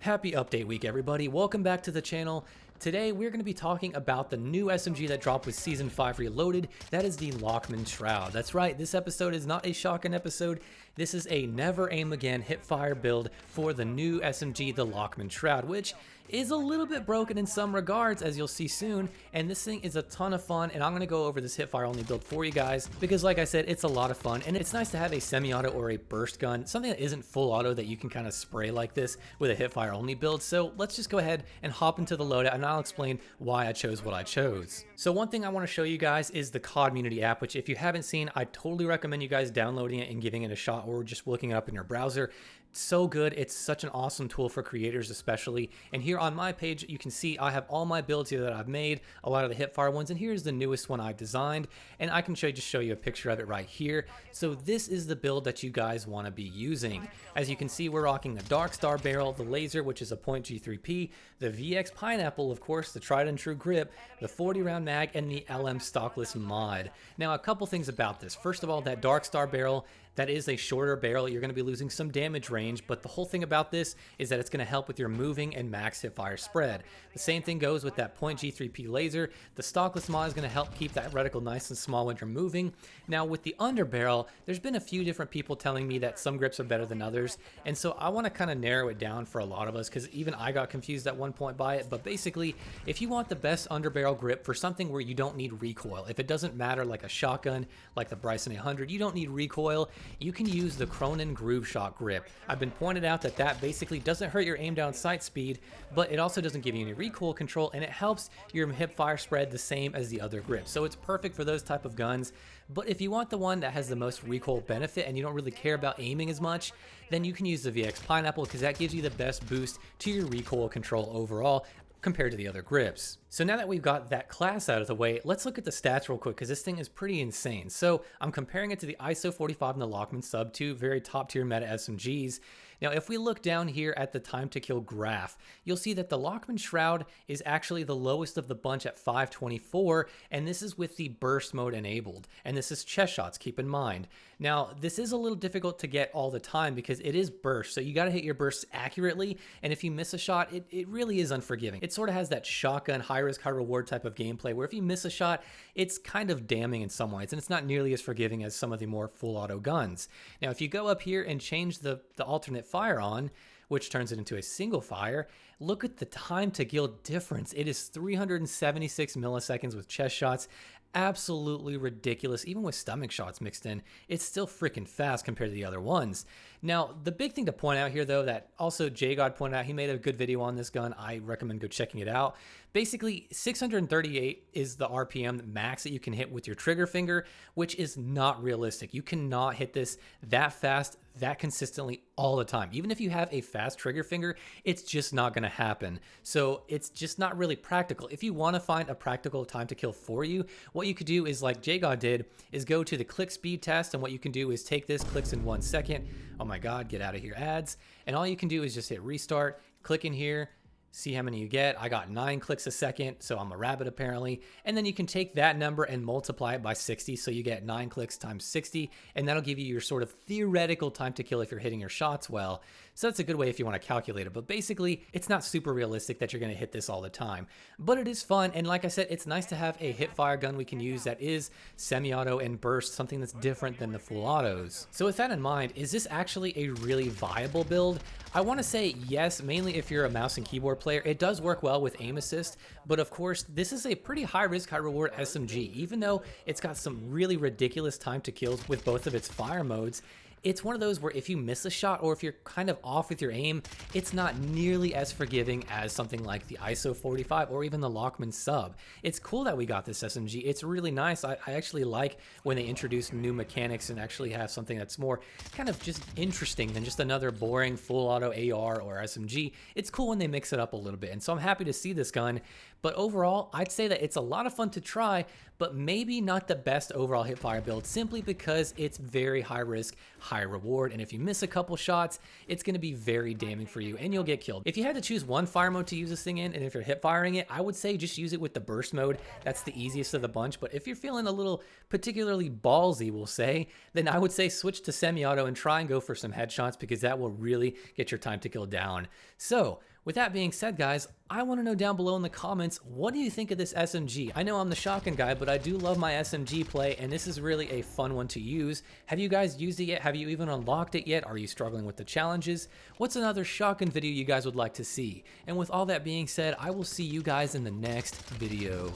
Happy update week, everybody. Welcome back to the channel. Today, we're going to be talking about the new SMG that dropped with Season 5 Reloaded. That is the Lachmann Shroud. That's right, this episode is not a shotgun episode. This is a never aim again hipfire build for the new SMG, the Lachmann Shroud, which is a little bit broken in some regards, as you'll see soon. And this thing is a ton of fun, and I'm going to go over this hipfire only build for you guys because, like I said, it's a lot of fun, and it's nice to have a semi-auto or a burst gun, something that isn't full auto that you can kind of spray like this with a hipfire only build. So let's just go ahead and hop into the loadout, and I'll explain why I chose what I chose. So one thing I want to show you guys is the CODMUNITY app, which if you haven't seen, I totally recommend you guys downloading it and giving it a shot, or just looking it up in your browser. It's so good. It's such an awesome tool for creators especially. And here on my page, you can see I have all my builds here that I've made, a lot of the hipfire ones, and here's the newest one I designed, and I can just show you a picture of it right here. So this is the build that you guys want to be using. As you can see, we're rocking the Dark Star barrel, the laser, which is a .G3P, the VX pineapple, of course, the tried and true grip, the 40 round mag, and the LM stockless mod. Now, a couple things about this. First of all, that Dark Star barrel, that is a shorter barrel. You're going to be losing some damage range, but the whole thing about this is that it's going to help with your moving and max hipfire spread. The same thing goes with that .G3P laser. The stockless mod is going to help keep that reticle nice and small when you're moving. Now with the Underbarrel, there's been a few different people telling me that some grips are better than others, and so I want to kind of narrow it down for a lot of us, because even I got confused at one point by it. But basically, if you want the best Underbarrel grip for something where you don't need recoil, if it doesn't matter like a shotgun, like the Bryson 800, you don't need recoil, you can use the Cronin Groove Shot grip. I've been pointed out that that basically doesn't hurt your aim down sight speed, but it also doesn't give you any recoil control, and it helps your hipfire spread the same as the other grips. So it's perfect for those type of guns. But if you want the one that has the most recoil benefit and you don't really care about aiming as much, then you can use the VX Pineapple, because that gives you the best boost to your recoil control overall compared to the other grips. So now that we've got that class out of the way, let's look at the stats real quick, because this thing is pretty insane. So I'm comparing it to the ISO 45 and the Lachmann Sub, two very top tier meta SMGs. Now if we look down here at the time to kill graph, you'll see that the Lachmann Shroud is actually the lowest of the bunch at 524, and this is with the burst mode enabled, and this is chest shots, keep in mind. Now this is a little difficult to get all the time because it is burst, so you got to hit your bursts accurately, and if you miss a shot, it really is unforgiving. It sort of has that shotgun high risk, high reward type of gameplay where if you miss a shot, it's kind of damning in some ways, and it's not nearly as forgiving as some of the more full auto guns. Now, if you go up here and change the alternate fire on, which turns it into a single fire, look at the time to kill difference. It is 376 milliseconds with chest shots. Absolutely ridiculous. Even with stomach shots mixed in, it's still freaking fast compared to the other ones. Now, the big thing to point out here, though, that also JGod pointed out, he made a good video on this gun. I recommend go checking it out. Basically, 638 is the RPM max that you can hit with your trigger finger, which is not realistic. You cannot hit this that fast, that consistently all the time. Even if you have a fast trigger finger, it's just not going to happen. So it's just not really practical. If you want to find a practical time to kill for you, what you could do is, like JGod did, is go to the click speed test, and what you can do is take this, clicks in 1 second. Oh my God, get out of here, ads. And all you can do is just hit restart, click in here, see how many you get. I got 9 clicks a second, so I'm a rabbit apparently. And then you can take that number and multiply it by 60, so you get 9 clicks times 60, and that'll give you your sort of theoretical time to kill if you're hitting your shots well. So that's a good way if you want to calculate it, but basically it's not super realistic that you're going to hit this all the time. But it is fun, and like I said, it's nice to have a hipfire gun we can use that is semi-auto and burst, something that's different than the full autos. So with that in mind, is this actually a really viable build? I want to say yes, mainly if you're a mouse and keyboard player. It does work well with aim assist, but of course this is a pretty high risk, high reward SMG. Even though it's got some really ridiculous time to kills with both of its fire modes, it's one of those where if you miss a shot or if you're kind of off with your aim, it's not nearly as forgiving as something like the ISO 45 or even the Lachmann Sub. It's cool that we got this SMG. It's really nice. I actually like when they introduce new mechanics and actually have something that's more kind of just interesting than just another boring full auto AR or SMG. It's cool when they mix it up a little bit, and so I'm happy to see this gun. But overall, I'd say that it's a lot of fun to try, but maybe not the best overall hipfire build, simply because it's very high risk, high reward, and if you miss a couple shots, it's going to be very damning for you and you'll get killed. If you had to choose one fire mode to use this thing in, and if you're hip firing it, I would say just use it with the burst mode. That's the easiest of the bunch. But if you're feeling a little particularly ballsy, we'll say, then I would say switch to semi-auto and try and go for some headshots, because that will really get your time to kill down. So With that being said, guys, I want to know down below in the comments, what do you think of this SMG? I know I'm the shotgun guy, but I do love my SMG play, and this is really a fun one to use. Have you guys used it yet? Have you even unlocked it yet? Are you struggling with the challenges? What's another shotgun video you guys would like to see? And with all that being said, I will see you guys in the next video.